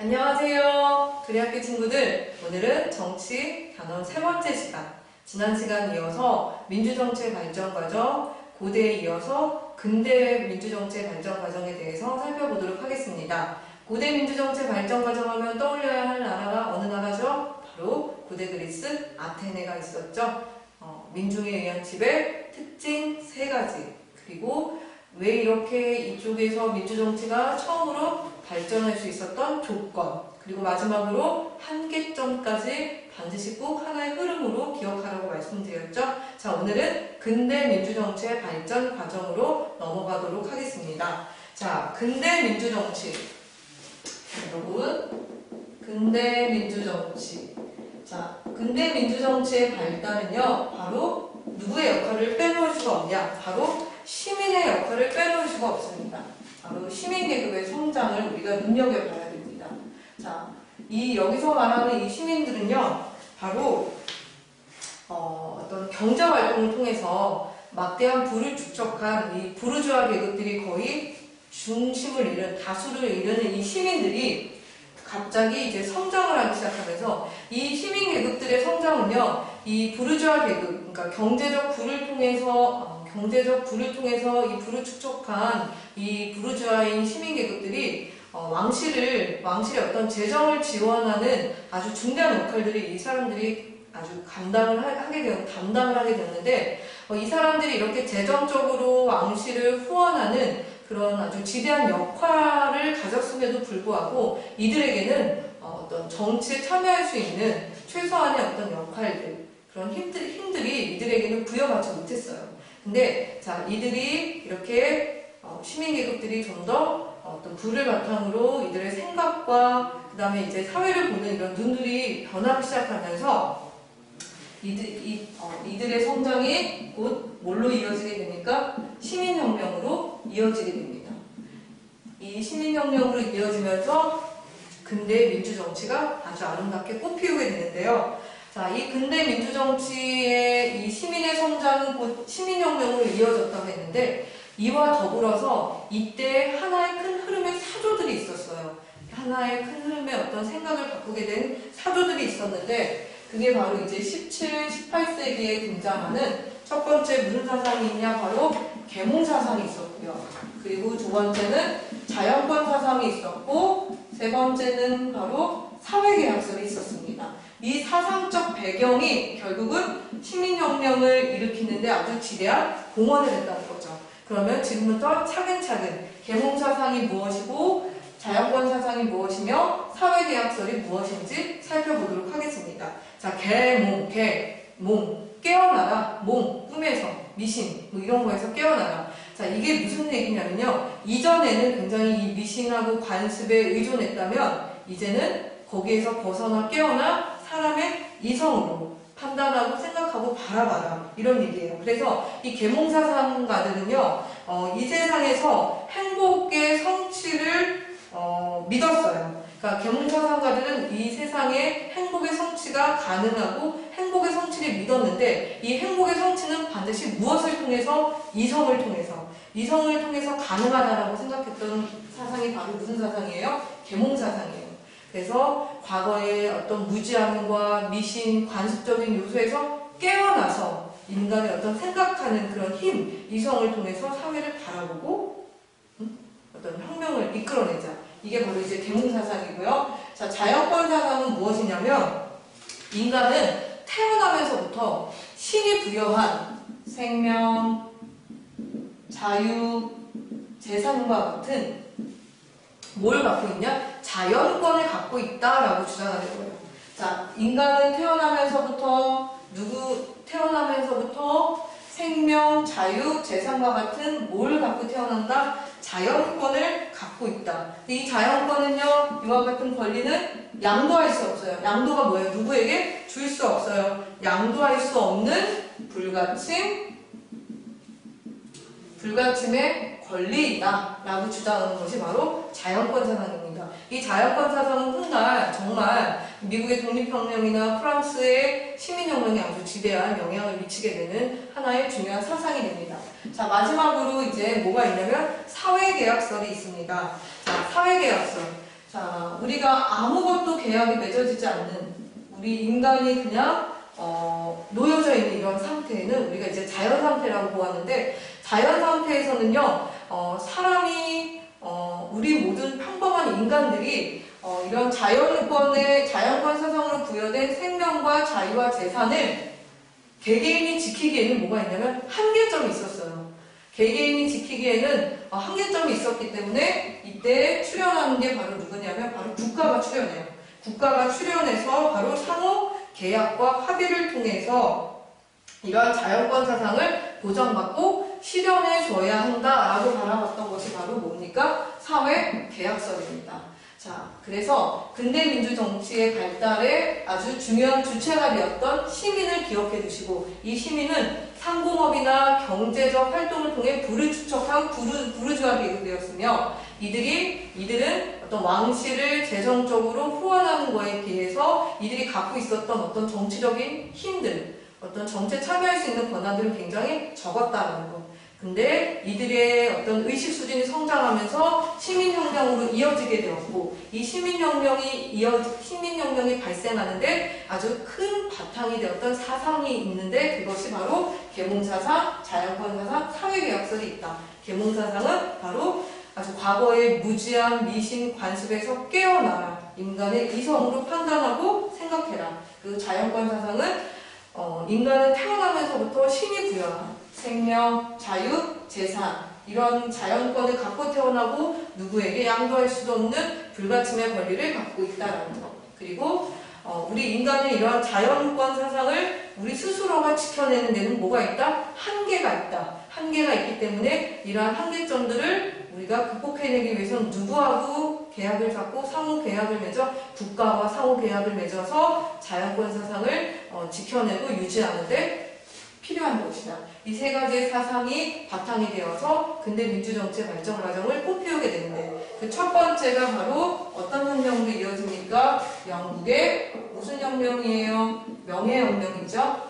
안녕하세요. 두리학교 친구들, 오늘은 정치 단원 세 번째 시간, 지난 시간 이어서 민주정치의 발전 과정, 고대에 이어서 근대 민주정치의 발전 과정에 대해서 살펴보도록 하겠습니다. 고대 민주정치의 발전 과정 하면 떠올려야 할 나라가 어느 나라죠? 바로 고대 그리스 아테네가 있었죠. 민중에 의한 지배, 특징 세 가지, 그리고 왜 이렇게 이쪽에서 민주정치가 처음으로 발전할 수 있었던 조건, 그리고 마지막으로 한계점까지 반드시 꼭 하나의 흐름으로 기억하라고 말씀드렸죠. 자, 오늘은 근대 민주정치의 발전 과정으로 넘어가도록 하겠습니다. 자, 근대 민주정치. 여러분, 근대 민주정치. 자, 근대 민주정치의 발달은요, 바로 누구의 역할을 빼놓을 수가 없냐? 바로 시민의 역할을 빼놓을 수가 없습니다. 바로 시민계급의 성장을 우리가 눈여겨봐야 됩니다. 자, 여기서 말하는 이 시민들은요, 바로 어떤 경제활동을 통해서 막대한 부를 축적한 이 부르주아 계급들이 거의 중심을 이룬, 다수를 이루는 이 시민들이 갑자기 이제 성장을 하기 시작하면서 이 시민 계급들의 성장은요, 이 부르주아 계급, 그러니까 경제적 부를 통해서 이 부를 축적한 이 부르주아인 시민 계급들이 왕실의 어떤 재정을 지원하는 아주 중대한 역할들이 이 사람들이 아주 담당을 하게 되었는데, 이 사람들이 이렇게 재정적으로 왕실을 후원하는 그런 아주 지대한 역할을 가졌음에도 불구하고 이들에게는 어떤 정치에 참여할 수 있는 최소한의 어떤 역할들, 그런 힘들이 이들에게는 부여받지 못했어요. 근데 자, 이들이 이렇게 시민계급들이 좀 더 어떤 부를 바탕으로 이들의 생각과 그 다음에 이제 사회를 보는 이런 눈들이 변하기 시작하면서 이들의 성장이 곧 뭘로 이어지게 됩니까? 시민혁명으로 이어지게 됩니다. 이 시민혁명으로 이어지면서 근대 민주정치가 아주 아름답게 꽃피우게 되는데요. 자, 이 근대 민주정치의 이 시민의 성장은 곧 시민혁명으로 이어졌다고 했는데, 이와 더불어서 이때 하나의 큰 흐름의 사조들이 있었어요. 하나의 큰 흐름의 어떤 생각을 바꾸게 된 사조들이 있었는데, 그게 바로 이제 17, 18세기에 등장하는 첫 번째 무슨 사상이 있냐? 바로 계몽사상이 있었고요. 그리고 두 번째는 자연권 사상이 있었고, 세 번째는 바로 사회계약설이 있었습니다. 이 사상적 배경이 결국은 시민혁명을 일으키는데 아주 지대한 공헌을 했다는 거죠. 그러면 지금부터 차근차근 계몽사상이 무엇이고 자연권 사상이 무엇이며 사회계약설이 무엇인지 살펴보도록 하겠습니다. 자, 몽, 깨어나라, 꿈에서, 미신, 뭐 이런 거에서 깨어나라. 자, 이게 무슨 얘기냐면요, 이전에는 굉장히 이 미신하고 관습에 의존했다면 이제는 거기에서 벗어나 깨어나 사람의 이성으로 판단하고 생각하고 바라봐라, 이런 얘기예요. 그래서 이 계몽사상가들은요, 이 세상에서 행복의 성취를 믿었어요. 그러니까 계몽사상가들은 이 세상에 행복의 성취가 가능하고 행복의 성취를 믿었는데, 이 행복의 성취는 반드시 무엇을 통해서? 이성을 통해서 가능하다라고 생각했던 사상이 바로 무슨 사상이에요? 계몽사상이에요. 그래서 과거의 어떤 무지함과 미신, 관습적인 요소에서 깨어나서 인간의 어떤 생각하는 그런 힘, 이성을 통해서 사회를 바라보고 어떤 혁명을 이끌어내자. 이게 바로 이제 계몽사상이고요. 자, 자연권 사상은 무엇이냐면, 인간은 태어나면서부터 신이 부여한 생명, 자유, 재산과 같은 뭘 갖고 있냐? 자연권을 갖고 있다라고 주장하는 거예요. 자, 인간은 태어나면서부터 생명, 자유, 재산과 같은 뭘 갖고 태어난다? 자연권을 갖고 있다. 이 자연권은요, 이와 같은 권리는 양도할 수 없어요. 양도가 뭐예요? 누구에게? 줄 수 없어요. 양도할 수 없는 불가침의 권리이다 라고 주장하는 것이 바로 자연권 사상입니다. 이 자연권 사상은 훗날 정말 미국의 독립혁명이나 프랑스의 시민혁명에 아주 지대한 영향을 미치게 되는 하나의 중요한 사상이 됩니다. 자, 마지막으로 이제 뭐가 있냐면 사회계약설이 있습니다. 자, 사회계약설. 자, 우리가 아무것도 계약이 맺어지지 않는 우리 인간이 그냥 놓여져 있는 이런 상태에는 우리가 이제 자연 상태라고 보았는데, 자연 상태에서는요, 사람이 우리 모든 평범한 인간들이 이런 자연권 사상으로 부여된 생명과 자유와 재산을 개개인이 지키기에는 뭐가 있냐면 한계점이 있었어요. 개개인이 지키기에는 한계점이 있었기 때문에 이때 출연하는 게 바로 누구냐면 바로 국가가 출연해요. 국가가 출연해서 바로 상호 계약과 합의를 통해서 이러한 자연권 사상을 보장받고 실현해 줘야 한다라고 바라봤던 것이 바로 뭡니까? 사회 계약서입니다. 자, 그래서 근대 민주 정치의 발달에 아주 중요한 주체가 되었던 시민을 기억해 두시고, 이 시민은 상공업이나 경제적 활동을 통해 부를 축적한 부르주아 계급이었으며, 이들은 어떤 왕실을 재정적으로 후원하는 것에 비해서 이들이 갖고 있었던 어떤 정치적인 힘들, 어떤 정치에 참여할 수 있는 권한들은 굉장히 적었다는 것. 근데 이들의 어떤 의식 수준이 성장하면서 시민혁명으로 이어지게 되었고, 이 시민혁명이 발생하는데 아주 큰 바탕이 되었던 사상이 있는데, 그것이 바로 계몽사상, 자연권사상, 사회계약설이 있다. 계몽사상은 바로 아주 과거의 무지한 미신 관습에서 깨어나라. 인간의 이성으로 판단하고 생각해라. 그 자연권사상은 인간은 태어나면서부터 신이 부여한 생명, 자유, 재산, 이런 자연권을 갖고 태어나고 누구에게 양도할 수도 없는 불가침의 권리를 갖고 있다라는 것. 그리고 우리 인간의 이러한 자연권 사상을 우리 스스로가 지켜내는 데는 뭐가 있다? 한계가 있다. 한계가 있기 때문에 이러한 한계점들을 우리가 극복해내기 위해서는 누구하고 계약을 잡고 상호 계약을 맺어 국가와 상호 계약을 맺어서 자연권 사상을 지켜내고 유지하는데 필요한 것이다. 이 세 가지의 사상이 바탕이 되어서 근대 민주정치의 발전 과정을 꽃피우게 되는데, 그 첫 번째가 바로 어떤 혁명으로 이어집니까? 영국의 무슨 혁명이에요? 명예혁명이죠.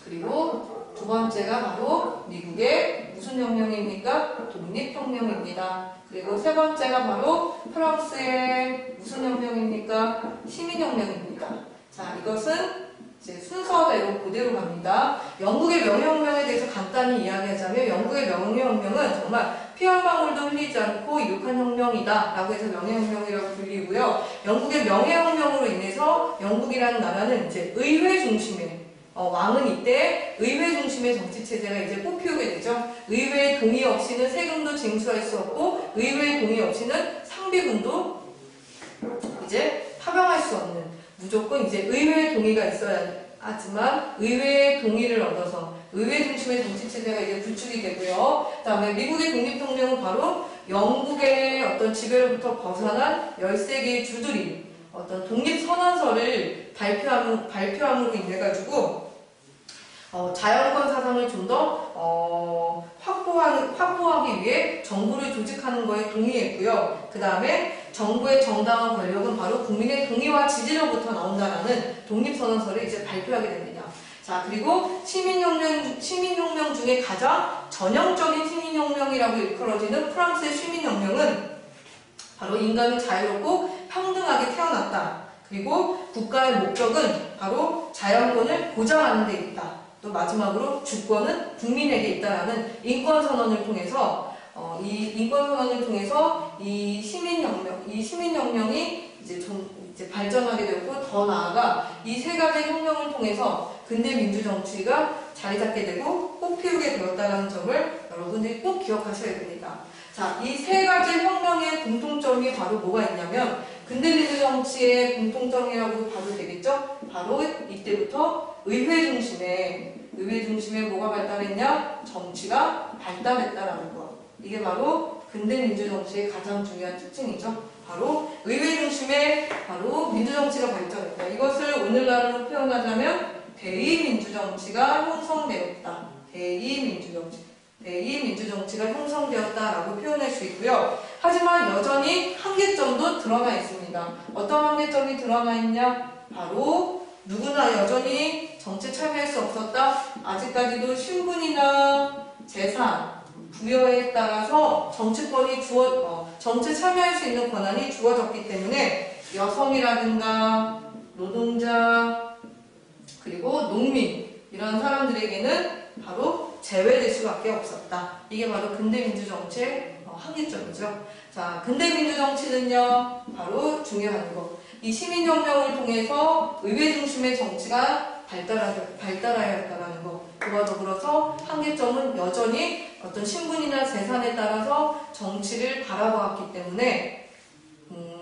그리고 두 번째가 바로 미국의 무슨 혁명입니까? 독립혁명입니다. 그리고 세 번째가 바로 프랑스의 무슨 혁명입니까? 시민혁명입니다. 자, 이것은 이제 순서대로 그대로 갑니다. 영국의 명예혁명에 대해서 간단히 이야기하자면, 영국의 명예혁명은 정말 피 한 방울도 흘리지 않고 이룩한 혁명이다 라고 해서 명예혁명이라고 불리고요. 영국의 명예혁명으로 인해서 영국이라는 나라는 이제 의회 중심의 왕은 이때 의회 중심의 정치체제가 이제 뽑히게 되죠. 의회의 동의 없이는 세금도 징수할 수 없고, 의회의 동의 없이는 상비군도 이제 파병할 수 없는, 무조건 이제 의회의 동의가 있어야 하지만 의회의 동의를 얻어서 의회 중심의 정치체제가 이제 구축이 되고요. 그 다음에 미국의 독립혁명은 바로 영국의 어떤 지배로부터 벗어난 13개의 주들이 어떤 독립선언서를 발표함으로 인해가지고 자연권 사상을 좀 더 확보하기 위해 정부를 조직하는 거에 동의했고요. 그 다음에 정부의 정당한 권력은 바로 국민의 동의와 지지로부터 나온다라는 독립선언서를 이제 발표하게 됩니다. 자, 그리고 시민혁명 중에 가장 전형적인 시민혁명이라고 일컬어지는 프랑스의 시민혁명은 바로 인간은 자유롭고 평등하게 태어났다. 그리고 국가의 목적은 바로 자연권을 보장하는 데 있다. 또 마지막으로 주권은 국민에게 있다라는 인권선언을 통해서 이 인권선언을 통해서 이 시민혁명이 이제 발전하게 되었고, 더 나아가 이 세 가지 혁명을 통해서 근대 민주정치가 자리 잡게 되고 꽃피우게 되었다는 점을 여러분들이 꼭 기억하셔야 됩니다. 자, 이 세 가지 혁명의 공통점이 바로 뭐가 있냐면, 근대 민주정치의 공통점이라고 봐도 되겠죠? 바로 이때부터 의회 중심에 뭐가 발달했냐? 정치가 발달했다라는 것. 이게 바로 근대 민주정치의 가장 중요한 특징이죠. 바로 의회 중심의 바로 민주정치가 발전했다. 이것을 오늘날로 표현하자면 대의민주정치가 형성되었다. 대의민주정치가 형성되었다라고 표현할 수 있고요. 하지만 여전히 한계점도 드러나 있습니다. 어떤 한계점이 드러나 있냐? 바로 누구나 여전히 정치에 참여할 수 없었다. 아직까지도 신분이나 재산, 부여에 따라서 정치에 참여할 수 있는 권한이 주어졌기 때문에 여성이라든가 노동자 그리고 농민 이런 사람들에게는 바로 제외될 수밖에 없었다. 이게 바로 근대민주정치의 한계점이죠. 자, 근대민주정치는요 바로 중요한 거. 이 시민혁명을 통해서 의회 중심의 정치가 발달하여야 했다는 거. 그와 더불어서 한계점은 여전히 어떤 신분이나 재산에 따라서 정치를 바라보았기 때문에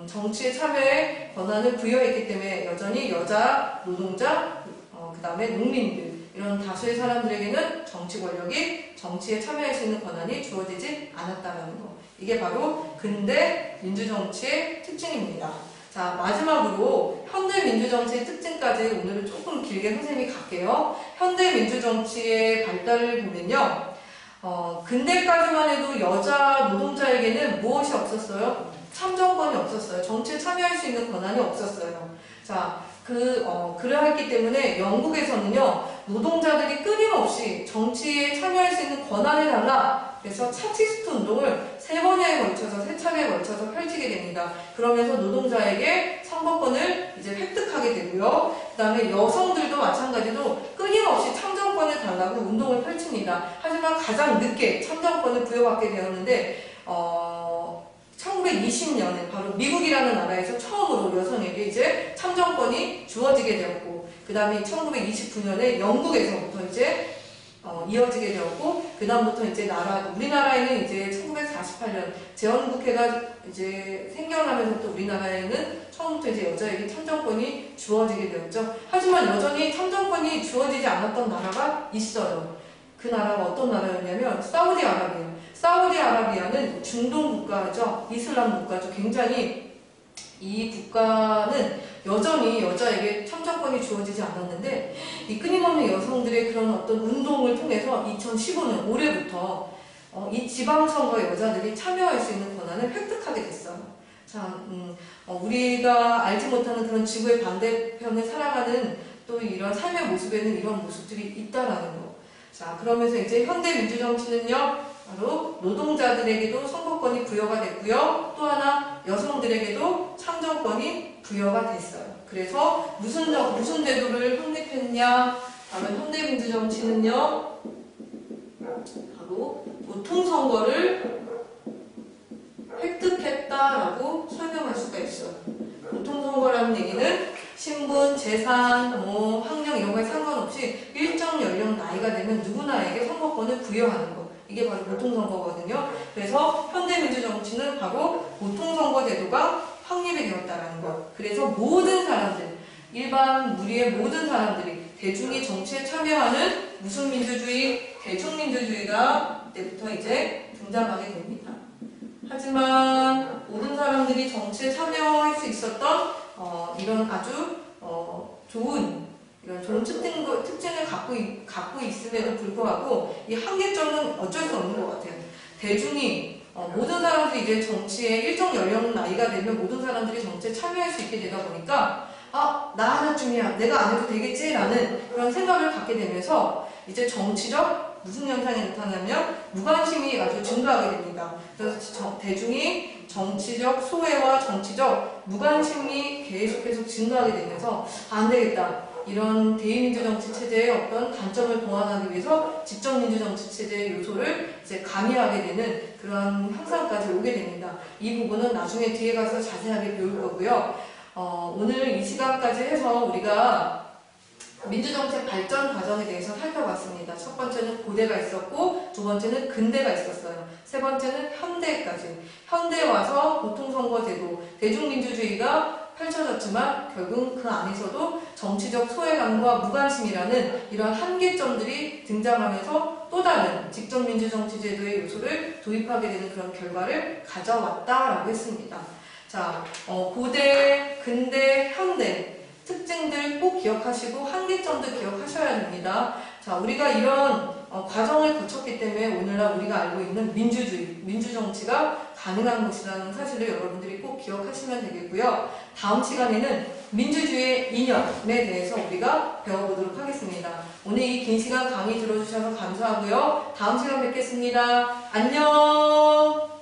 정치에 참여의 권한을 부여했기 때문에 여전히 여자, 노동자, 그 다음에 농민들 이런 다수의 사람들에게는 정치 권력이 정치에 참여할 수 있는 권한이 주어지지 않았다는 거. 이게 바로 근대 민주정치의 특징입니다. 자, 마지막으로 현대 민주정치의 특징까지 오늘은 조금 길게 선생님이 갈게요. 현대 민주정치의 발달을 보면요. 근대까지만 해도 여자 노동자에게는 무엇이 없었어요? 참정권이 없었어요. 정치에 참여할 수 있는 권한이 없었어요. 자, 그러했기 때문에 영국에서는요, 노동자들이 끊임없이 정치에 참여할 수 있는 권한을 달라. 그래서 차치스트 운동을 세 차례에 걸쳐서 펼치게 됩니다. 그러면서 노동자에게 선거권을 이제 획득하게 되고요. 그 다음에 여성들도 마찬가지로 끊임없이 참정권을 달라고 운동을 펼칩니다. 하지만 가장 늦게 참정권을 부여받게 되었는데, 1920년에 바로 미국이라는 나라에서 처음으로 여성에게 이제 참정권이 주어지게 되었고, 그 다음에 1929년에 영국에서부터 이제 이어지게 되었고, 그 다음부터 이제 우리나라에는 이제 1948년 재헌국회가 이제 생겨나면서부터 우리나라에는 처음부터 이제 여자에게 참정권이 주어지게 되었죠. 하지만 여전히 참정권이 주어지지 않았던 나라가 있어요. 그 나라가 어떤 나라였냐면 사우디아라비아. 사우디아라비아는 중동 국가죠. 이슬람 국가죠. 굉장히 이 국가는 여전히 여자에게 참정권이 주어지지 않았는데 이 끊임없는 여성들의 그런 어떤 운동을 통해서 2015년 올해부터 이 지방선거에 여자들이 참여할 수 있는 권한을 획득하게 됐어요. 자, 우리가 알지 못하는 그런 지구의 반대편을 살아가는 또 이런 삶의 모습에는 이런 모습들이 있다라는 거. 자, 그러면서 이제 현대 민주정치는요, 바로 노동자들에게도 선거권이 부여가 됐고요. 또 하나 여성들에게도 참정권이 부여가 됐어요. 그래서 무슨 제도를 확립했냐? 바로 현대민주정치는요. 바로 보통선거를 획득했다라고 설명할 수가 있어요. 보통선거라는 얘기는 신분, 재산, 학력 이런 거에 상관없이 일정 연령 나이가 되면 누구나에게 선거권을 부여하는 거. 이게 바로 보통선거거든요. 그래서 현대민주정치는 바로 보통선거 제도가 확립이 되었다는 것. 그래서 모든 사람들, 일반 무리의 모든 사람들이 대중이 정치에 참여하는 무슨 민주주의? 대중민주주의가 그때부터 이제 등장하게 됩니다. 하지만 모든 사람들이 정치에 참여할 수 있었던 이런 아주 좋은 특징을 갖고 있음에도 불구하고 이 한계점은 어쩔 수 없는 것 같아요. 대중이 모든 사람들이 이제 정치에 일정 연령 나이가 되면 모든 사람들이 정치에 참여할 수 있게 되다 보니까 나 하나쯤이야 내가 안 해도 되겠지라는 그런 생각을 갖게 되면서 이제 정치적 무슨 현상이 나타나면 무관심이 아주 증가하게 됩니다. 그래서 대중이 정치적 소외와 정치적 무관심이 계속해서 증가하게 되면서 안 되겠다. 이런 대의민주정치 체제의 어떤 단점을 보완하기 위해서 직접민주정치 체제의 요소를 이제 가미하게 되는 그런 형상까지 오게 됩니다. 이 부분은 나중에 뒤에 가서 자세하게 배울 거고요. 오늘 이 시간까지 해서 우리가 민주정치 발전 과정에 대해서 살펴봤습니다. 첫 번째는 고대가 있었고, 두 번째는 근대가 있었어요. 세 번째는 현대까지. 현대에 와서 보통선거제도, 대중민주주의가 펼쳐졌지만 결국 그 안에서도 정치적 소외감과 무관심이라는 이런 한계점들이 등장하면서 또 다른 직접민주정치제도의 요소를 도입하게 되는 그런 결과를 가져왔다라고 했습니다. 자, 고대, 근대, 현대 특징들 꼭 기억하시고 한계점도 기억하셔야 됩니다. 자, 우리가 이런 과정을 거쳤기 때문에 오늘날 우리가 알고 있는 민주주의, 민주정치가 가능한 것이라는 사실을 여러분들이 꼭 기억하시면 되겠고요. 다음 시간에는 민주주의의 이념에 대해서 우리가 배워보도록 하겠습니다. 오늘 이 긴 시간 강의 들어주셔서 감사하고요. 다음 시간 뵙겠습니다. 안녕!